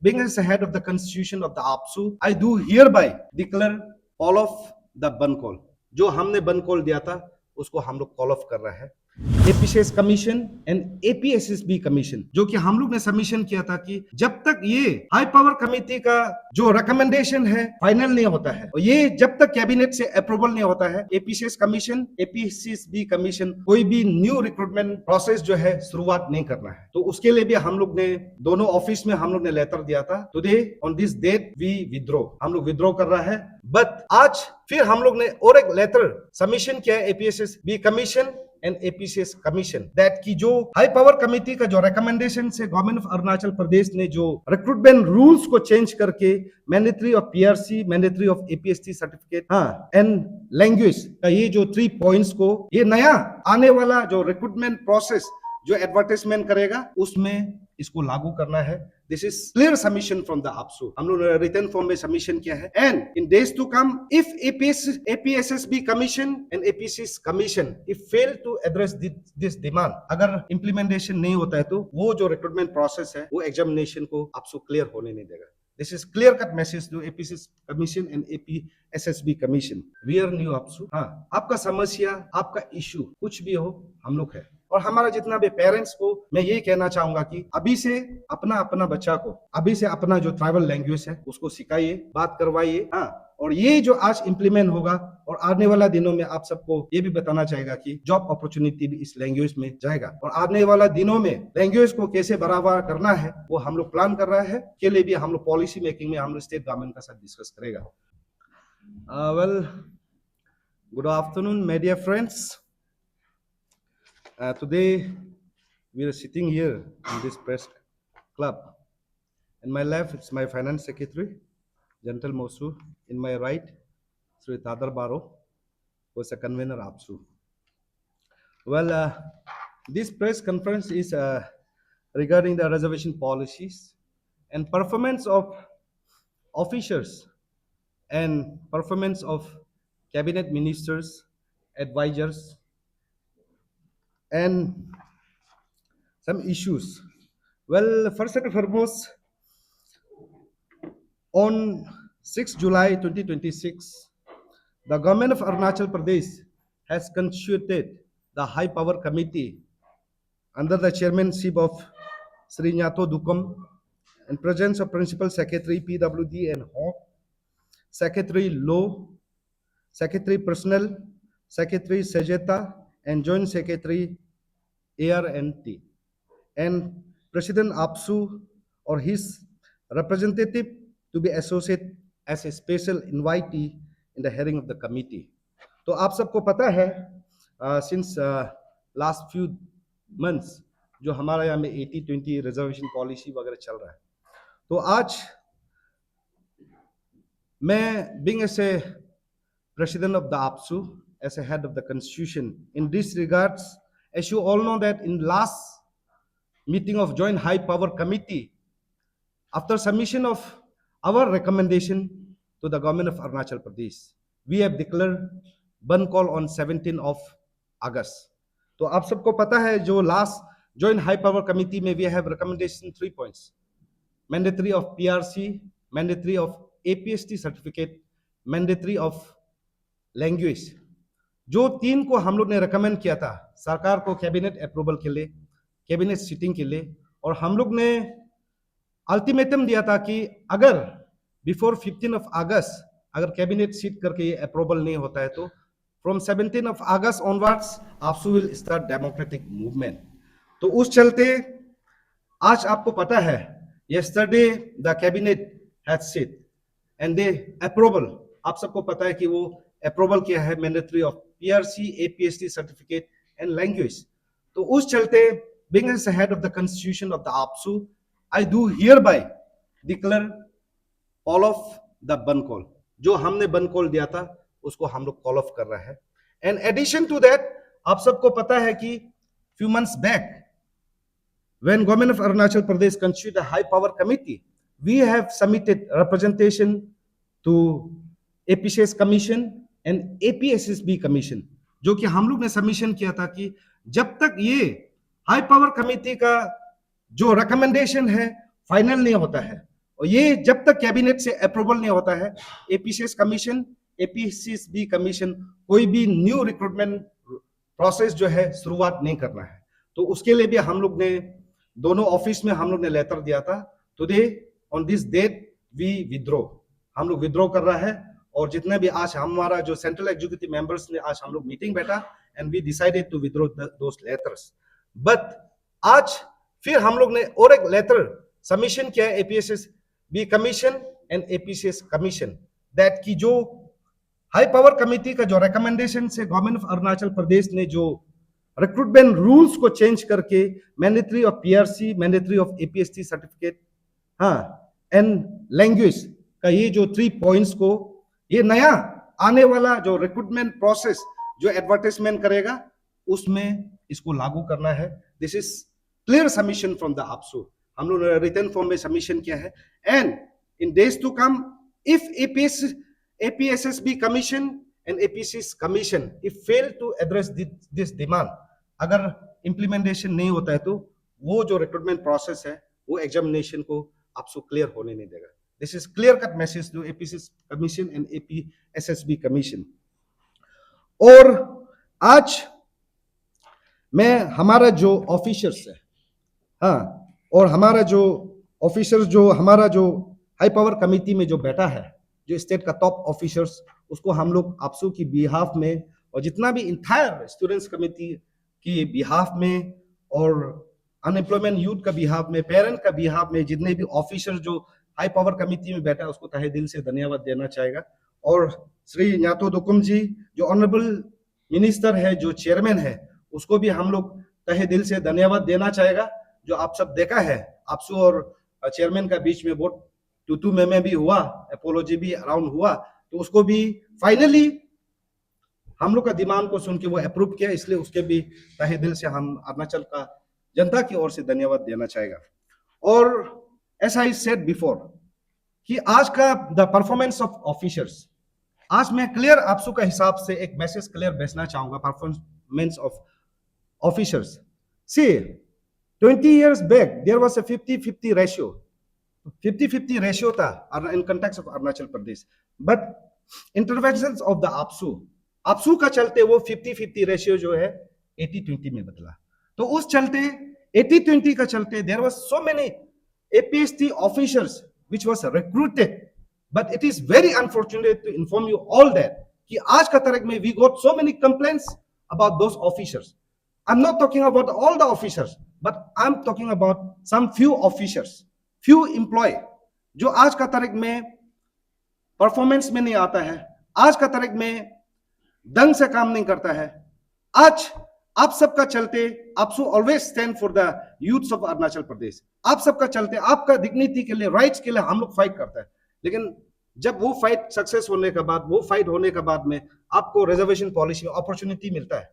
being as the head of the constitution of the APSU, I do hereby declare all of the ban call. जो हमने बन call दिया था उसको हम लोग कॉल ऑफ कर रहा है। एपीसीएस कमीशन एंड एपीएसएसबी कमीशन, जो कि हम लोग ने सबमिशन किया था कि जब तक ये हाई पावर कमेटी का जो रिकमेंडेशन है फाइनल नहीं होता है और ये जब तक कैबिनेट से अप्रूवल नहीं होता है, एपीसीएस कमीशन एपीएसएसबी कमीशन कोई भी न्यू रिक्रूटमेंट प्रोसेस जो है शुरुआत नहीं करना है। तो उसके लिए भी हम लोग ने दोनों ऑफिस में हम लोग ने लेटर दिया था। Today on this date we withdraw, हम लोग विद्रो कर रहा है। बट आज फिर हम लोग ने और एक लेटर सबमिशन किया है एपीएसएसबी commission and APCS commission that की जो हाई पावर कमेटी का जो रिकमेंडेशन से गवर्नमेंट ऑफ अरुणाचल प्रदेश ने जो रिक्रूटमेंट रूल्स को चेंज करके mandatory of PRC, mandatory of APST certificate and language का ये जो 3 पॉइंट्स को ये नया आने वाला जो रिक्रूटमेंट प्रोसेस जो एडवर्टाइजमेंट करेगा उसमें इसको लागू करना है। This is clear submission from the APSU, हम लोग ने रिटन फॉर्म में सबमिशन किया है। And in days to come if APSSB commission and APCS commission if fail to address this demand, अगर इंप्लीमेंटेशन नहीं होता है तो वो जो रिक्रूटमेंट प्रोसेस है वो एग्जामिनेशन को APSU क्लियर होने नहीं देगा। This is clear cut message to APCS Commission and APSSB Commission. We are new APSU. हाँ, आपका समस्या, आपका इशू कुछ भी हो, हम लोग है। और हमारा जितना भी पेरेंट्स को मैं ये कहना चाहूंगा कि अभी से अपना बच्चा को अभी से अपना जो ट्राइबल लैंग्वेज है उसको सिखाइए, बात करवाइए। हाँ, और ये जो आज इंप्लीमेंट होगा और आने वाला दिनों में आप सबको ये भी बताना चाहेगा कि जॉब अपॉर्चुनिटी भी इस लैंग्वेज में जाएगा। और आने वाला दिनों में लैंग्वेज को कैसे बढ़ावा करना है वो हम लोग प्लान कर रहा है। के लिए भी हम लोग पॉलिसी मेकिंग में हम लोग स्टेट गवर्नमेंट का साथ डिस्कस करेगा। Well, good afternoon my dear friends. Today we are sitting here in this press club. In my left, it's my finance secretary, Gentle Mosu. In my right, Sri Tadar Baro, who is a convener APSU. Well, this press conference is regarding the reservation policies and performance of officers and performance of cabinet ministers, advisors, and some issues. Well, first and foremost, on 6 July 2026, the government of Arunachal Pradesh has constituted the High Power Committee under the chairmanship of Sri Nyato Dukum and presence of Principal Secretary PWD and Hawk, Secretary Law, Secretary Personnel, Secretary Sejeta, and Joint Secretary AR&T, and President APSU or his representative to be associated as a special invitee in the hearing of the committee. तो आप सबको पता है since last few months जो हमारा यहाँ में 80-20 reservation policy वगैरह चल रहा है। तो आज मैं being as a president of the APSU, as a head of the constitution, in this regards, as you all know that in last meeting of joint high power committee, after submission of our recommendation to the government of Arunachal Pradesh, we have declared ban call on 17th of August. तो आप सबको पता है जो last joint high power committee में we have recommendation 3 points: mandatory of PRC, mandatory of APST certificate, mandatory of language। जो 3 को हम लोग ने recommend किया था सरकार को कैबिनेट अप्रूवल के लिए, कैबिनेट सीटिंग के लिए, और हम लोग ने अल्टीमेटम दिया था कि अगर बिफोर 15 ऑफ अगस्त अगर कैबिनेट सीट करके ये अप्रूवल नहीं होता है तो from 17 of August onwards APSU will start democratic movement. तो उस चलते आज आपको पता है yesterday the cabinet has seat and they approval, आप सबको पता है कि वो अप्रूवल किया है mandatory of PRC, APST certificate and language. तो उस चलते being as the head of the constitution of the APSU, I do hereby declare all of the ban call। जो हमने ban call दिया था उसको हम लोग call off कर रहा है। And addition to that, आप सबको पता है कि few months back when government of Arunachal Pradesh constituted a high power committee, we have submitted representation to APCS Commission and APSSB Commission, जो कि हम लोग ने सबमिशन किया था कि जब तक ये हाई पावर कमेटी का जो रिकमेंडेशन है फाइनल नहीं होता है और ये जब तक कैबिनेट से अप्रूवल नहीं होता है, एपीसीएस कमीशन, एपीसीएसबी कमीशन कोई भी न्यू रिक्रूटमेंट प्रोसेस जो है शुरुआत नहीं करना है। तो उसके लिए भी हम लोग ने दोनों ऑफिस में हम लोग ने लेटर दिया था। Today on this date we withdraw, हम लोग विद्रो कर रहा है। और जितने भी आज हमारा जो सेंट्रल एग्जीक्यूटिव मेंबर्स ने आज हम लोग मीटिंग बैठा and we decided to withdraw those letters. But आज फिर हम लोग ने और एक लेटर सबमिशन किया है APSS B commission and APCS commission, that की जो हाई पावर कमेटी का जो रिकमेंडेशन से गवर्नमेंट ऑफ अरुणाचल प्रदेश ने जो रिक्रूटमेंट रूल्स को चेंज करके mandatory of PRC, mandatory of APST certificate, हाँ, एंड लैंग्वेज का ये जो 3 पॉइंट्स को, ये नया आने वाला जो रिक्रूटमेंट प्रोसेस जो एडवर्टाइजमेंट करेगा उसमें इसको लागू करना है। This is clear submission from the APSU, हम लोग ने रिटन फॉर्म में सबमिशन किया है। And in days to come if APSSB commission and APCS commission if fail to address this demand, अगर इंप्लीमेंटेशन नहीं होता है तो वो जो रिक्रूटमेंट प्रोसेस है वो एग्जामिनेशन को APSU क्लियर होने नहीं देगा। This is clear cut message to APCS commission and APSSB commission. और आज मैं हमारा जो ऑफिसर्स है, हाँ, और हमारा जो ऑफिसर्स जो हमारा जो हाई पावर कमेटी में जो बैठा है, जो स्टेट का टॉप ऑफिसर्स, उसको हम लोग APSU की बिहाफ में और जितना भी इंटायर स्टूडेंट्स कमेटी की बिहाफ में और अनएम्प्लॉयमेंट यूथ का बिहाफ में, पेरेंट का बिहाफ में, जितने भी ऑफिसर जो हाई पावर कमेटी में बैठा है उसको तहे दिल से धन्यवाद देना चाहेगा। और श्री न्यातो दुकुम जी जो ऑनरेबल मिनिस्टर है, जो चेयरमैन है, उसको भी हम लोग तहे दिल से धन्यवाद देना चाहेगा। जो आप सब देखा है APSU और चेयरमैन का बीच में बहुत टू में भी हुआ, अपोलॉजी भी अराउंड हुआ, तो उसको भी फाइनली हम लोग का डिमांड को सुन के वो अप्रूव किया, इसलिए उसके भी तहे दिल से हम अरुणाचल का जनता की ओर से धन्यवाद देना चाहेगा। और एज आई सेड बिफोर कि आज का द परफॉर्मेंस ऑफ ऑफिसर्स, आज मैं क्लियर APSU का हिसाब से एक मैसेज क्लियर भेजना चाहूंगा performance of officers. See 20 years back there was a 50-50 ratio, 50-50 ratio था in context of Arunachal Pradesh, but interventions of the APSU का चलते वो 50-50 रेशियो जो है 80-20 में बदला। तो उस चलते 80-20 का चलते there was so many APST officers which was recruited, but it is very unfortunate to inform you all that कि आज का तारीख में we got so many complaints about those officers. I am not talking about all the officers, but I am talking about some few officers, few employ जो आज का तारीख में परफॉर्मेंस में नहीं आता है, आज का तारीख में ढंग से काम नहीं करता है। आज आप सबका चलते APSU always stand for the youths of Arunachal Pradesh, आप सबका चलते आपका डिग्निटी के लिए, राइट्स के लिए हम लोग फाइट करते हैं। लेकिन जब वो फाइट सक्सेस होने के बाद, वो फाइट होने के बाद में आपको रिजर्वेशन पॉलिसी में अपॉर्चुनिटी मिलता है,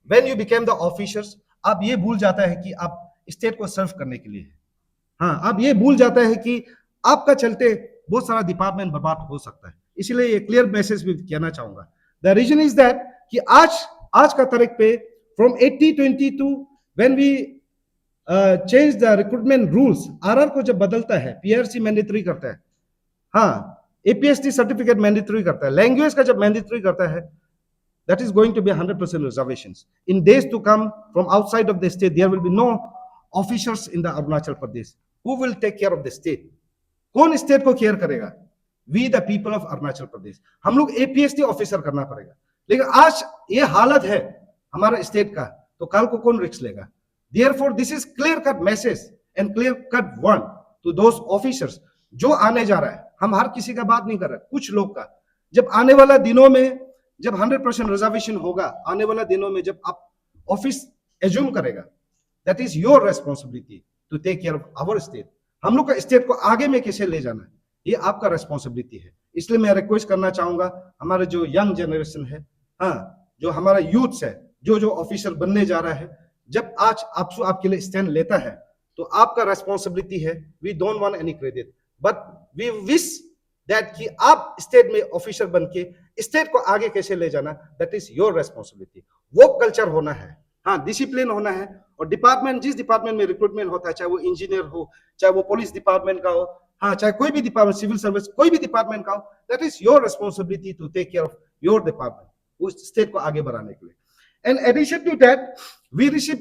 when you became the officers, आप ये भूल जाता है कि आप स्टेट को सर्व करने के लिए, हाँ, आप ये भूल जाता है कि आपका चलते बहुत सारा डिपार्टमेंट बर्बाद हो सकता है। इसलिए ये क्लियर मैसेज भी कहना चाहूंगा। द रीजन इज दैट कि आज का तारीख पे from 80-20 to when we change the recruitment rules, RR को जब बदलता है, पीआरसी मैंडेटरी करता है, हाँ, एपीएसटी सर्टिफिकेट मैंडेटरी करता है, लैंग्वेज का जब मैंडेटरी करता है, that is going to be 100% reservations. In days to come, from outside of the state, there will be no officers in the Arunachal Pradesh. Who will take care of the state? कौन state को care करेगा? We the people of Arunachal Pradesh. हम लोग APST officer करना पड़ेगा। लेकिन आज ये हालत है हमारा स्टेट का, तो कल को कौन रिस्क लेगा? Therefore, this is clear cut message and clear cut warn to those officers जो आने जा रहा है। हम हर किसी का बात नहीं कर रहे, कुछ लोग का। जब आने वाला दिनों में जब 100% रिजर्वेशन होगा, आने वाला दिनों में जब आप ऑफिस एज्यूम करेगा, that is your responsibility to take care of our state. हम लोग का स्टेट को आगे में कैसे ले जाना है, ये आपका रेस्पॉन्सिबिलिटी है। इसलिए मैं रिक्वेस्ट करना चाहूंगा हमारे जो यंग जनरेशन है, हाँ, जो हमारा यूथ है, जो ऑफिसर बनने जा रहा है, जब आज APSU आपके लिए स्टैंड लेता है तो आपका रेस्पॉन्सिबिलिटी है। We don't want any credit, but we wish that कि आप स्टेट में ऑफिसर बन के स्टेट को आगे कैसे ले जाना, दैट इज योर रेस्पॉन्सिबिलिटी। वो कल्चर होना है, हाँ, डिसिप्लिन होना है। और डिपार्टमेंट, जिस डिपार्टमेंट में रिक्रूटमेंट होता है, चाहे वो इंजीनियर हो, चाहे वो पुलिस डिपार्टमेंट का हो, हाँ, चाहे कोई भी डिपार्टमेंट, सिविल सर्विस, कोई भी डिपार्टमेंट का हो, that is your responsibility to take care of your department, उस स्टेट को आगे बढ़ाने के लिए. And addition to that, we receive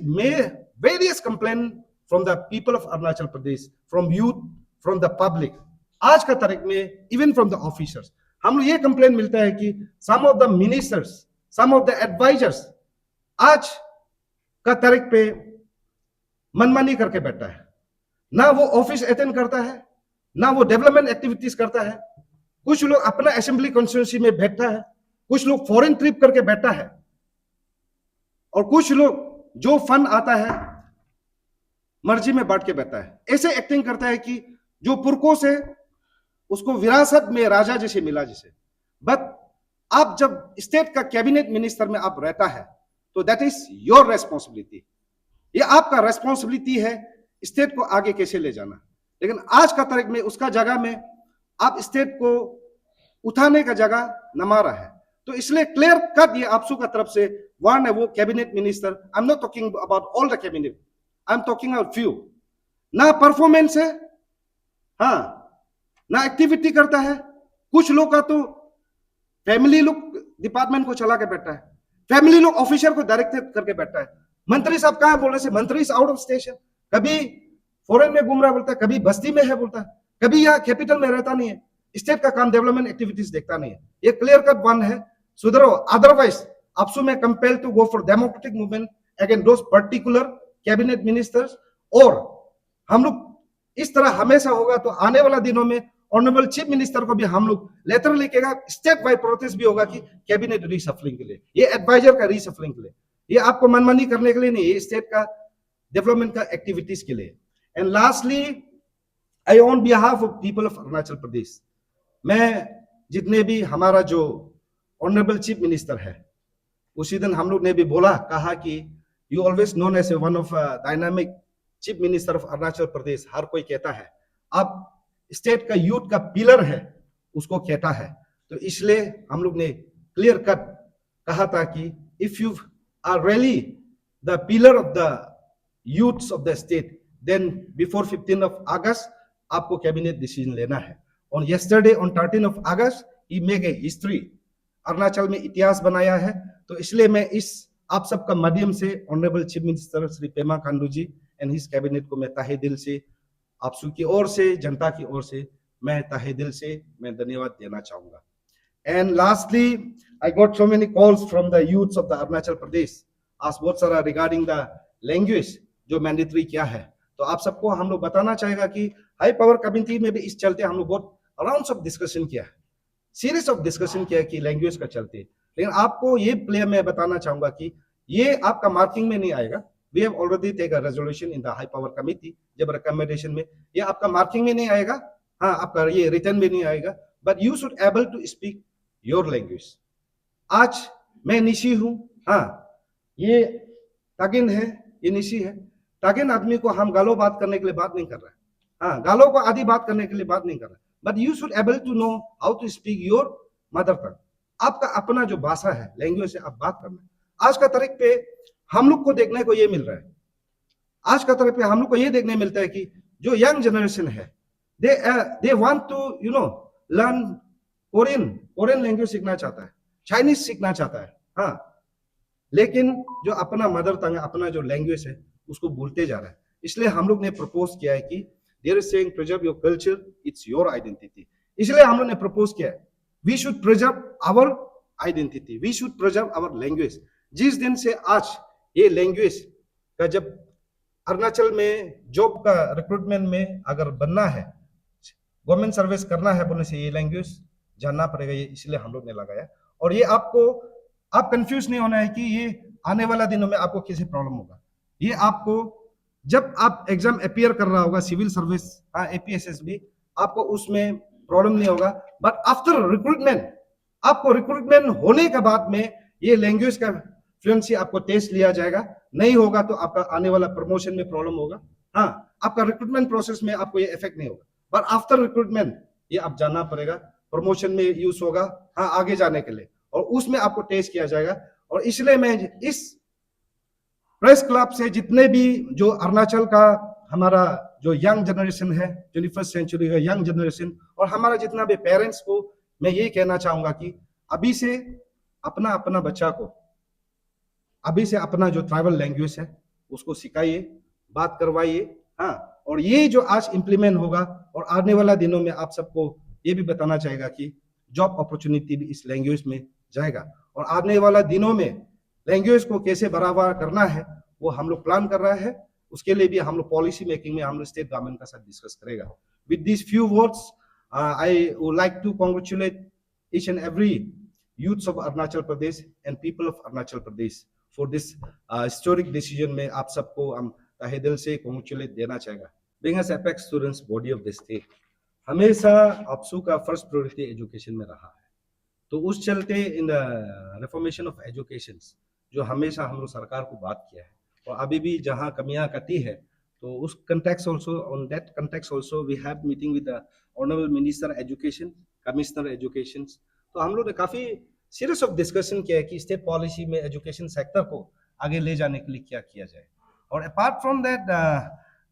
various complaint from the people of Arunachal Pradesh, from youth, from the public. आज का तारीख में इवन फ्रॉम द ऑफिसर्स हम लोग ये कंप्लेंट मिलता है कि some of the ministers, some of the advisers आज का तारीख पे मनमानी करके बैठा है. ना वो ऑफिस अटेंड करता है, ना वो डेवलपमेंट एक्टिविटीज करता है. कुछ लोग अपना असेंबली कॉन्स्टिट्यूंसी में बैठता है, कुछ लोग फॉरेन ट्रिप करके बैठा है, और कुछ लोग जो फंड आता है मर्जी में बांट के बैठा है. ऐसे एक्टिंग करता है कि जो पुरखों से उसको विरासत में राजा जैसे मिला जैसे. बट आप जब स्टेट का कैबिनेट मिनिस्टर में आप रहता है तो दैट इज योर रेस्पॉन्सिबिलिटी. ये आपका रेस्पॉन्सिबिलिटी है स्टेट को आगे कैसे ले जाना. लेकिन आज का तारीख में उसका जगह में आप स्टेट को उठाने का जगह न मारा है. तो इसलिए क्लियर कट ये आपसू का तरफ से वार्न है वो cabinet minister. I am not talking about all the cabinet, I am talking about few. ना परफॉर्मेंस है, हाँ, ना एक्टिविटी करता है. कुछ लोग का तो फैमिली लोग डिपार्टमेंट को चला के बैठा है, फैमिली लोग ऑफिसर को डायरेक्ट करके बैठा है. मंत्री साहब कहाँ बोल रहे से, मंत्री इज आउट ऑफ स्टेशन, कभी फॉरेन में घूम रहा बोलता है, कभी बस्ती में है बोलता है, कभी यहाँ कैपिटल में रहता नहीं है. स्टेट का काम डेवलपमेंट एक्टिविटीज देखता नहीं है. ये क्लियर कट वन है, सुधरो. अदरवाइज आपसू में compel to go for democratic movement against those particular cabinet ministers. और हम लोग इस तरह हमेशा होगा तो आने वाला दिनों में ऑनरेबल चीफ मिनिस्टर को भी हम लोग लेटर लिखेगा, स्टेट वाइड प्रोटेस्ट भी होगा कि कैबिनेट रीशफलिंग के लिए, ये एडवाइजर का रीशफलिंग के लिए, ये आपको मनमानी करने के लिए नहीं, ये स्टेट का डेवलपमेंट का एक्टिविटीज के लिए. And lastly, I on behalf of people of Arunachal Pradesh, मैं जितने भी हमारा जो ऑनरेबल चीफ मिनिस्टर है, उसी दिन हम लोग ने भी बोला, कहा कि you always known as a one of dynamic chief minister of Arunachal Pradesh. हर कोई कहता है आप स्टेट का यूथ का पिलर है, उसको कहता है. तो इसलिए हम लोग ने क्लियर कट कहा था कि if you are really the pillar of the youths of the state, then before 15 of August आपको कैबिनेट डिसीजन लेना है. On yesterday on 13 of August he make a history, Arunachal में इतिहास बनाया है. तो इसलिए मैं इस आप सबका माध्यम से honourable chief minister Shri Pema Khandu ji and his cabinet को मैं तहे दिल से, आप सब की ओर से, जनता की ओर से मैं तहे दिल से मैं धन्यवाद देना चाहूंगा. And lastly, I got so many calls from the youths of the Arunachal Pradesh, आज बहुत सारा रिगार्डिंग द लैंग्वेज जो मैंडेटरी क्या है. तो आप सबको हम लोग बताना चाहेगा कि हाई पावर कमेटी में भी इस चलते हम लोग बहुत राउंड्स ऑफ डिस्कशन किया है, सीरीज ऑफ डिस्कशन किया है कि लैंग्वेज का चलते. लेकिन आपको ये प्ले मैं बताना चाहूंगा कि ये आपका मार्किंग में नहीं आएगा. We have already taken a resolution in the high power committee, जब recommendation में ये आपका मार्किंग में नहीं आएगा, हाँ, आपका ये रिटर्न में नहीं आएगा, but you should able to speak your language. आज मैं निशी हूँ, हाँ, ये तागिन है, ये निशी है. तागिन आदमी को हम गालो बात करने के लिए बात नहीं कर रहा है, हाँ, गालो को आधी बात करने के लिए बात नहीं कर रहा है, but you should able to know how to speak your mother tongue. आपका अपना जो भाषा है, लैंग्वेज से आप बात करना. आज का तारीख पे हम लोग को देखने को ये मिल रहा है, आज का तरफ पे हम लोग को ये देखने मिलता है कि जो यंग जनरेशन है, they want to you know learn Korean language सीखना चाहता है, चाइनीज सीखना चाहता है, हाँ, लेकिन जो अपना मदर टंग है, अपना जो लैंग्वेज है, उसको भूलते जा रहा है. इसलिए हम लोग ने प्रपोज किया है कि there is saying preserve your culture, it's your identity. इसलिए हम लोग ने प्रपोज किया है we should preserve our identity, we should preserve our language. जिस दिन से आज ये लैंग्वेज का, जब अरुणाचल में जॉब का रिक्रूटमेंट में अगर बनना है, गवर्नमेंट सर्विस करना है बोलने से ये लैंग्वेज जानना पड़ेगा. ये इसलिए हम लोग ने लगाया. और ये आप कंफ्यूज नहीं होना है कि ये आने वाला दिनों में आपको कैसे प्रॉब्लम होगा. ये आपको जब आप एग्जाम अपियर कर रहा होगा, सिविल सर्विस, एपीएसएस भी, आपको उसमें प्रॉब्लम नहीं होगा. बट आफ्टर रिक्रूटमेंट, आपको रिक्रूटमेंट होने के बाद में ये लैंग्वेज का फ्लुएंसी आपको टेस्ट लिया जाएगा. नहीं होगा तो आपका आने वाला प्रमोशन में प्रॉब्लम होगा. हाँ, आपका रिक्रूटमेंट प्रोसेस में आपको ये इफेक्ट नहीं होगा, बट आफ्टर रिक्रूटमेंट ये आप जानना पड़ेगा, प्रमोशन में यूज होगा, हाँ, आगे जाने के लिए, और उसमें आपको टेस्ट किया जाएगा. और इसलिए मैं इस प्रेस क्लब से जितने भी जो अरुणाचल का हमारा जो यंग जनरेशन है, 21st सेंचुरी का यंग जनरेशन, और हमारा जितना भी पेरेंट्स को मैं ये कहना चाहूंगा कि अभी से अपना अपना बच्चा को अभी से अपना जो ट्राइबल लैंग्वेज है उसको सिखाइए, बात करवाइए। हाँ, और ये जो आज इम्प्लीमेंट होगा और आने वाला दिनों में आप सबको ये भी बताना चाहेगा कि जॉब अपॉर्चुनिटी भी इस लैंग्वेज में जाएगा, और आने वाला दिनों में लैंग्वेज को कैसे बढ़ावा करना है वो हम लोग प्लान कर रहे हैं। उसके लिए भी हम लोग पॉलिसी मेकिंग में हम लोग स्टेट गवर्नमेंट का साथ डिस्कस करेगा। With this few words I would like to congratulate each and every youths of Arunachal Pradesh and people of Arunachal Pradesh for this historic decision में आप सबको हम तहे दिल से कॉन्ग्रेचुलेट देना चाहेगा। Being as apex students body of the state, हमेशा APSU का फर्स्ट प्रायोरिटी एजुकेशन में रहा है। तो उस चलते in the reformation of education जो हमेशा हम लोग सरकार को बात किया है, और अभी भी जहाँ कमियां कटी है, तो उस context also on that context also we have meeting with the honourable minister education, commissioner education. तो हम लोग ने काफी सीरियस ऑफ डिस्कशन किया है कि स्टेट पॉलिसी में एजुकेशन सेक्टर को आगे ले जाने के लिए क्या किया जाए। और apart from that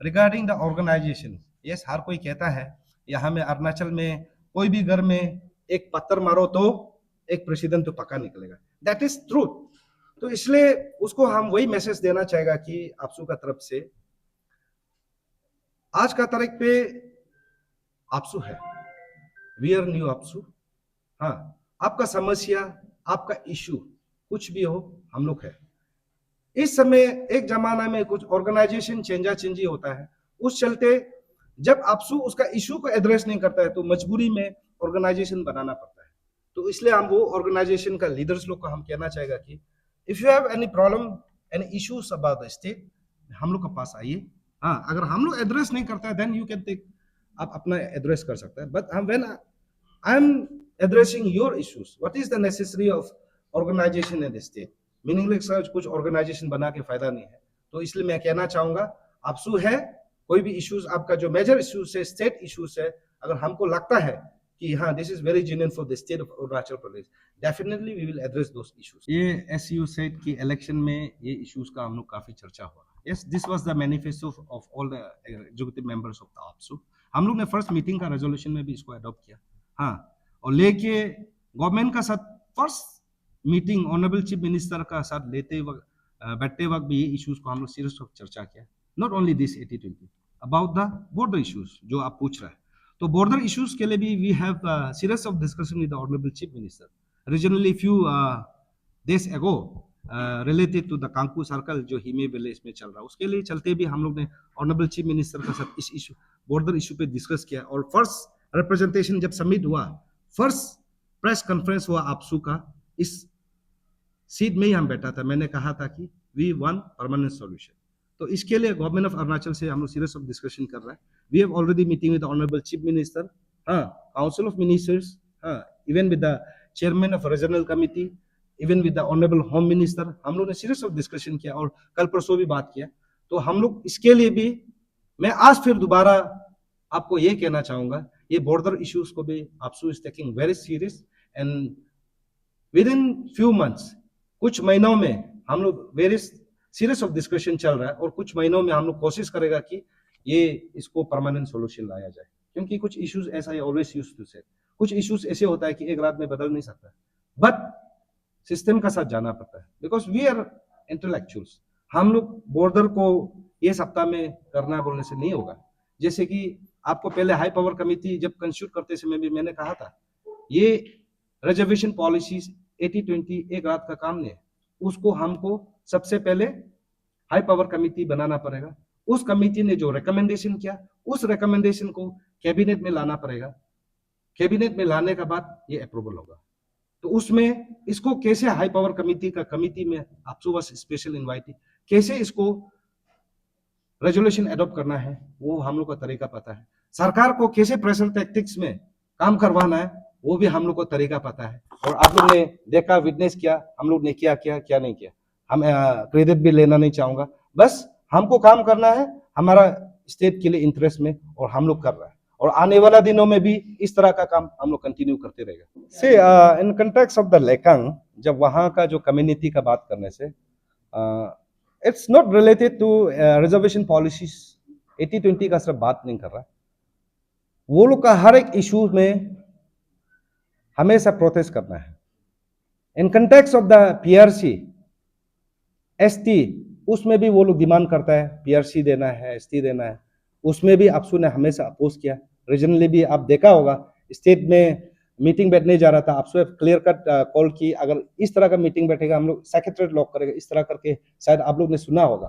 regarding the organisation, yes, हर कोई कहता है यहाँ में अरुणाचल में कोई भी घर में एक पत्थर मारो तो एक प्रेसिडेंट तो पक्का निकलेगा, दैट इज ट्रूथ। तो इसलिए उसको हम वही मैसेज देना चाहेगा कि आपसू का तरफ से आज का तारीख पे आपसू है, वी आर न्यू आपसू। हाँ, आपका समस्या, आपका इशू कुछ भी हो, हम लोग है। इस समय एक जमाना में कुछ ऑर्गेनाइजेशन चेंजा चेंजी होता है, उस चलते जब आपसू उसका इशू को एड्रेस नहीं करता है तो मजबूरी में ऑर्गेनाइजेशन बनाना पड़ता है। तो इसलिए हम वो ऑर्गेनाइजेशन का लीडर्स लोग को हम कहना चाहेगा कि if you have any problem any issues about the state, हम लोग के पास आइए। हाँ, अगर हम लोग एड्रेस नहीं करता है देन यू कैन टेक, आप अपना एड्रेस कर सकते हैं। But when I am addressing your issues, what is the necessary of organisation in the state? Meaningless कुछ ऑर्गेनाइजेशन बना के फायदा नहीं है। तो इसलिए मैं कहना चाहूंगा आपसू है, कोई भी इश्यूज आपका जो मेजर इश्यूज है, स्टेट इश्यूज है, अगर हमको लगता है कि हाँ this is very genuine for the state of Arunachal Pradesh, definitely we will address those issues. ये एसयू सेट की इलेक्शन में ये इश्यूज का हम लोग काफी चर्चा हुआ। Yes, this was the manifesto of all the executive members of the APSU. हम लोग ने फर्स्ट मीटिंग का रेजोल्यूशन में भी इसको अडॉप्ट किया। हाँ, और लेके गवर्नमेंट का साथ first meeting honourable chief minister का साथ लेते वक्त बैठते वक्त भी ये इश्यूज को हम लोग सीरियस होकर चर्चा किया। Not only this 80-20 about the border issues जो आप पूछ रहे हैं, तो बॉर्डर इश्यूज के लिए भी we have serious of discussion with the honourable chief minister regionally few days ago related to the Kanku circle जो हिमे विलेज में चल रहा है, उसके लिए चलते भी हम लोग ने ऑनरेबल चीफ मिनिस्टर के साथ इस इशू बॉर्डर इशू पे डिस्कस किया। और फर्स्ट रिप्रेजेंटेशन जब सबमिट हुआ, फर्स्ट प्रेस कॉन्फ्रेंस हुआ आपसू का, इस सीट में ही हम बैठा था, मैंने कहा था कि वी वांट परमानेंट सॉल्यूशन। तो इसके लिए गवर्नमेंट ऑफ अरुणाचल से हम लोग सीरियस ऑफ डिस्कशन कर रहे हैं। We have already meeting with honourable chief minister, हाँ, काउंसिल ऑफ मिनिस्टर्स, हाँ, even with the chairman of regional committee, even with the honourable home minister, हम लोग ने सीरियस ऑफ डिस्कशन किया और कल परसों भी बात किया। तो हम लोग इसके लिए भी, मैं आज फिर दोबारा आपको ये कहना चाहूंगा, ये बॉर्डर इश्यूज को भी APSU is taking very serious and within few months, कुछ महीनों में हम लोग वेरी सीरियस ऑफ डिस्कशन चल रहा है, और कुछ महीनों में हम लोग कोशिश करेगा कि ये इसको परमानेंट सॉल्यूशन लाया जाए। क्योंकि कुछ इश्यूज ऐसा है, ऑलवेज यूज्ड टू से, कुछ इश्यूज ऐसे होता है कि एक रात में बदल नहीं सकता, बट सिस्टम का साथ जाना पड़ता है, बिकॉज वी आर इंटेलेक्चुअल्स। हम लोग बॉर्डर को ये सप्ताह में करना बोलने से नहीं होगा। जैसे कि आपको पहले हाई पावर कमेटी जब कंस्टिट्यूट करते समय भी मैंने कहा था, ये रिजर्वेशन पॉलिसीज 80-20 एक रात का काम नहीं है, उसको हमको सबसे पहले हाई पावर कमेटी बनाना पड़ेगा। उस कमेटी ने जो रिकमेंडेशन किया, उस रिकमेंडेशन को कैबिनेट में लाना पड़ेगा, कैबिनेट में लाने के बाद ये अप्रूवल होगा। तो उसमें इसको कैसे हाई पावर कमेटी में आपसू वाज स्पेशल इनवाइटी, कैसे इसको रेजोल्यूशन एडॉप्ट करना है वो हम लोग को तरीका पता है। सरकार को कैसे प्रेशर टैक्टिक्स में काम करवाना है वो भी हम लोग को तरीका पता है। और आप लोग ने देखा, विटनेस किया, हम लोग ने क्या नहीं किया। हम क्रेडिट भी लेना नहीं चाहूंगा, बस हमको काम करना है हमारा स्टेट के लिए इंटरेस्ट में, और हम लोग कर रहे हैं, और आने वाला दिनों में भी इस तरह का काम हम लोग कंटिन्यू करते रहेगा। से in context of the Lekang, जब वहाँ का जो कम्युनिटी का बात करने से, it's not related to reservation policies 80-20 का सिर्फ बात नहीं कर रहा, वो लोग का हर एक इशू में हमेशा प्रोटेस्ट करना है। इन context of the PRC ST, उसमें भी वो लोग डिमांड करता है पीआरसी देना है, एसटी देना है, उसमें भी आपसू ने हमेशा अपोज किया। रीजनली भी आप देखा होगा, स्टेट में मीटिंग बैठने जा रहा था, आपसे क्लियर कट कॉल की अगर इस तरह का मीटिंग बैठेगा हम लोग सेक्रेटरी लॉक करेगा, इस तरह करके शायद आप लोग ने सुना होगा।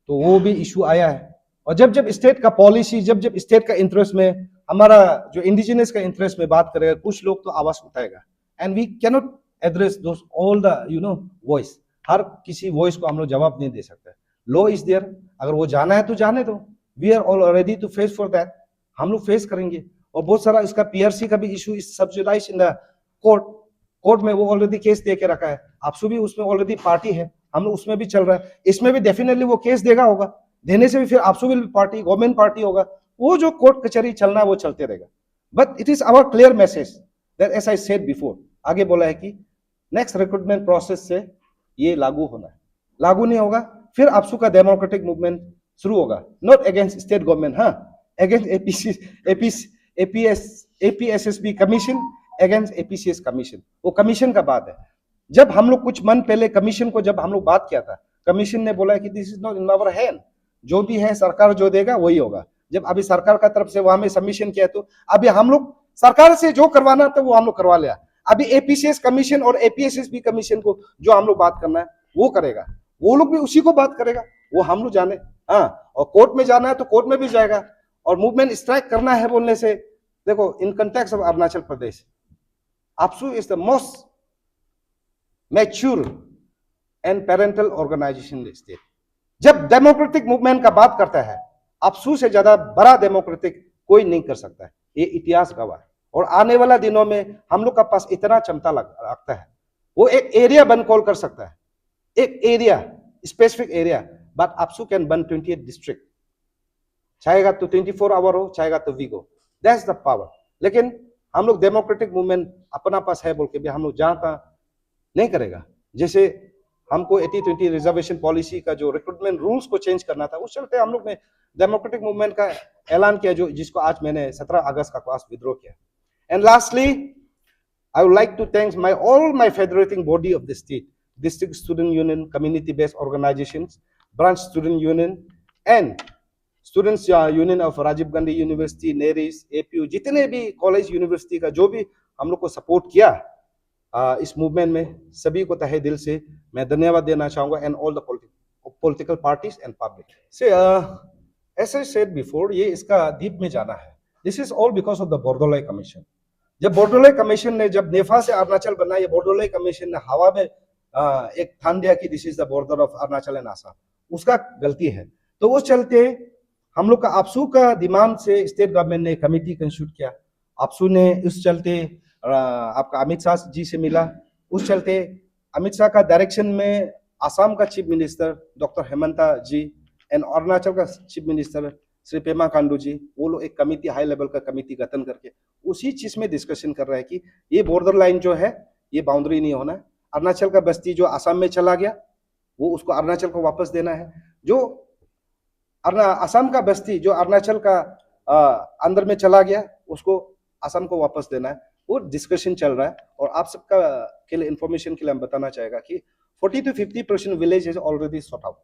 तो वो भी इशू आया है। और जब जब स्टेट का पॉलिसी, जब जब स्टेट का इंटरेस्ट में, हमारा जो इंडिजिनस का इंटरेस्ट में बात करेगा, कुछ लोग तो आवाज उठाएगा, and we cannot address those all the voice. हर किसी वॉइस को हम लोग जवाब नहीं दे सकते। लॉ इज देयर, अगर वो जाना है तो जाने दो, we are all ready to face for that, हम लोग फेस करेंगे। और बहुत सारा इसका पीआरसी का भी issue is subsidise in the court, court में वो ऑलरेडी केस दे के रखा है, आपसू भी उसमें ऑलरेडी पार्टी है, हम लोग उसमें भी चल रहा है, इसमें भी डेफिनेटली वो केस देगा होगा, देने से भी फिर आपसू भी पार्टी, गवर्नमेंट पार्टी होगा, वो जो कोर्ट कचहरी चलना है वो चलते रहेगा। But it is our clear message that as I said before, आगे बोला है कि नेक्स्ट रिक्रूटमेंट प्रोसेस से ये लागू होना है, लागू नहीं होगा फिर आपसू का डेमोक्रेटिक मूवमेंट शुरू होगा, नॉट अगेंस्ट स्टेट गवर्नमेंट, हाँ अगेंस्ट एपीएसएसबी कमीशन, अगेंस्ट एपीसीएस कमीशन, वो कमीशन का बात है। जब हम लोग कुछ मन पहले कमीशन को जब हम लोग बात किया था, कमीशन ने बोला कि this is not in our hand, जो भी है सरकार जो देगा वही होगा। जब अभी सरकार का तरफ से वहां में सबमिशन किया तो अभी हम लोग सरकार से जो करवाना था वो हम लोग करवा लिया, अभी एपीसीएस कमीशन और एपीएसएसबी कमीशन को जो हम लोग बात करना है वो करेगा, वो लोग भी उसी को बात करेगा, वो हम लोग जाने। हाँ, और कोर्ट में जाना है तो कोर्ट में भी जाएगा, और मूवमेंट स्ट्राइक करना है बोलने से, देखो in context of Arunachal Pradesh, AAPSU is the most mature and parental organisation state. जब डेमोक्रेटिक मूवमेंट का बात करता है, आपसू से ज्यादा बड़ा डेमोक्रेटिक कोई नहीं कर सकता है, ये इतिहास गवाह है। और आने वाला दिनों में हम लोग का पास इतना क्षमता रखता है, वो एक एरिया बन कॉल कर सकता है, एक area, specific area, but AAPSU can बन 28 डिस्ट्रिक्ट, चाहेगा तो 24 आवर हो, चाहेगा तो वीक हो, दैट्स द पावर। लेकिन हम लोग डेमोक्रेटिक मूवमेंट अपना पास है बोल के भी हम लोग जहां तहां नहीं करेगा। जैसे हमको 80-20 रिजर्वेशन पॉलिसी का जो रिक्रूटमेंट रूल्स को चेंज करना था, उस चलते हम लोग ने डेमोक्रेटिक मूवमेंट का ऐलान किया, जो जिसको आज मैंने 17 अगस्त का क्लास विड्रॉ किया। And lastly I would like to thank all my federating body of the state, district student union, community-based organizations, branch student union, and students union of Rajiv Gandhi University, NERIST, APU, जितने भी college university का जो भी हम लोग को support किया इस मूवमेंट में, सभी को तहे दिल से मैं धन्यवाद देना चाहूंगा, and all the political parties and public से एज आई सेड बिफोर, ये इसका डीप में जाना है। This is all because of the Bordoloi commission. जब बोर्डोलाई कमीशन ने, जब नेफा से अरुणाचल बना, ये बोर्डोलाई कमीशन ने हवा में एक ठान दिया कि this is the border of Arunachal and Assam, उसका गलती है। तो उस चलते हम लोग का आपसू का डिमांड से स्टेट गवर्नमेंट ने कमेटी कंस्टिट्यूट किया, आपसू ने उस चलते आपका अमित शाह जी से मिला, उस चलते अमित शाह का डायरेक्शन में आसाम का chief minister doctor Himanta ji and Arunachal का चीफ मिनिस्टर श्री पेमा खांडू जी, वो लोग एक कमेटी, हाई लेवल का कमेटी गठन करके उसी चीज में डिस्कशन कर रहा है कि ये बॉर्डर लाइन जो है ये बाउंड्री नहीं होना है, अरुणाचल का बस्ती जो आसाम में चला गया वो उसको अरुणाचल को वापस देना है, जो आसाम का बस्ती जो अरुणाचल का अंदर में चला गया उसको आसाम को वापस देना है, वो डिस्कशन चल रहा है। और आप सबका के लिए इंफॉर्मेशन के लिए हम बताना चाहेगा कि 40 to 50% village is already sort out,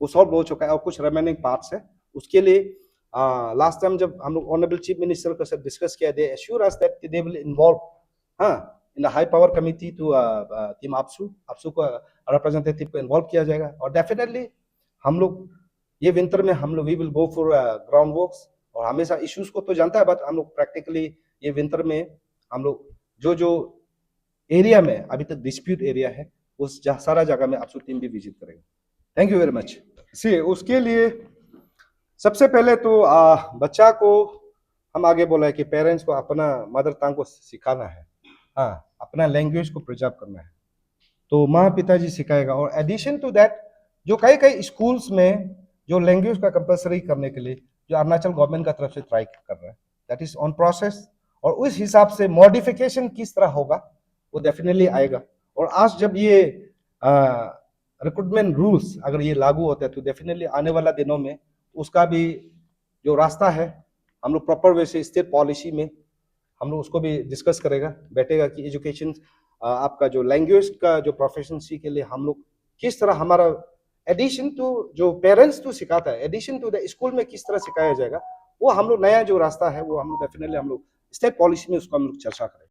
वो सॉल्व हो चुका है, और कुछ रिमेनिंग पार्ट्स है। उसके लिए लास्ट टाइम जब हम लोग ऑनरेबल चीफ मिनिस्टर के साथ डिस्कस किया, they assure us that they will involve in the high power committee to team APSU को रिप्रेजेंटेटिव को इन्वॉल्व किया जाएगा। और डेफिनेटली हम लोग ये विंटर में हम लोग we will go for ground works, और हमेशा इश्यूज को तो जानता है, बट हम लोग प्रैक्टिकली ये विंटर में हम लोग जो जो एरिया में अभी तक डिस्प्यूट एरिया है उस सारा जगह में आपसू टीम भी विजिट करेगा। Thank you very much. See उसके लिए सबसे पहले तो बच्चा को हम आगे बोला है कि पेरेंट्स को अपना मदर टंग को सिखाना है, हाँ, अपना लैंग्वेज को प्रिजर्व करना है, तो माँ पिताजी सिखाएगा। और एडिशन टू दैट जो कई स्कूल्स में जो लैंग्वेज का कंपलसरी करने के लिए जो अरुणाचल गवर्नमेंट का तरफ से ट्राई कर रहा है, दैट इज ऑन प्रोसेस, और उस हिसाब से मॉडिफिकेशन किस तरह होगा वो डेफिनेटली आएगा। और आज जब ये रिक्रूटमेंट रूल्स अगर ये लागू होते हैं तो डेफिनेटली आने वाला दिनों में उसका भी जो रास्ता है हम लोग प्रॉपर वे से स्टेट पॉलिसी में हम लोग उसको भी डिस्कस करेगा बैठेगा कि एजुकेशन आपका जो लैंग्वेज का जो प्रोफेशनसी के लिए हम लोग किस तरह हमारा एडिशन टू जो पेरेंट्स तो सिखाता है एडिशन टू द स्कूल में किस तरह सिखाया जाएगा वो हम लोग नया जो रास्ता है वो हम लोग डेफिनेटली हम लोग स्टेट पॉलिसी में उसको हम लोग चर्चा करेंगे।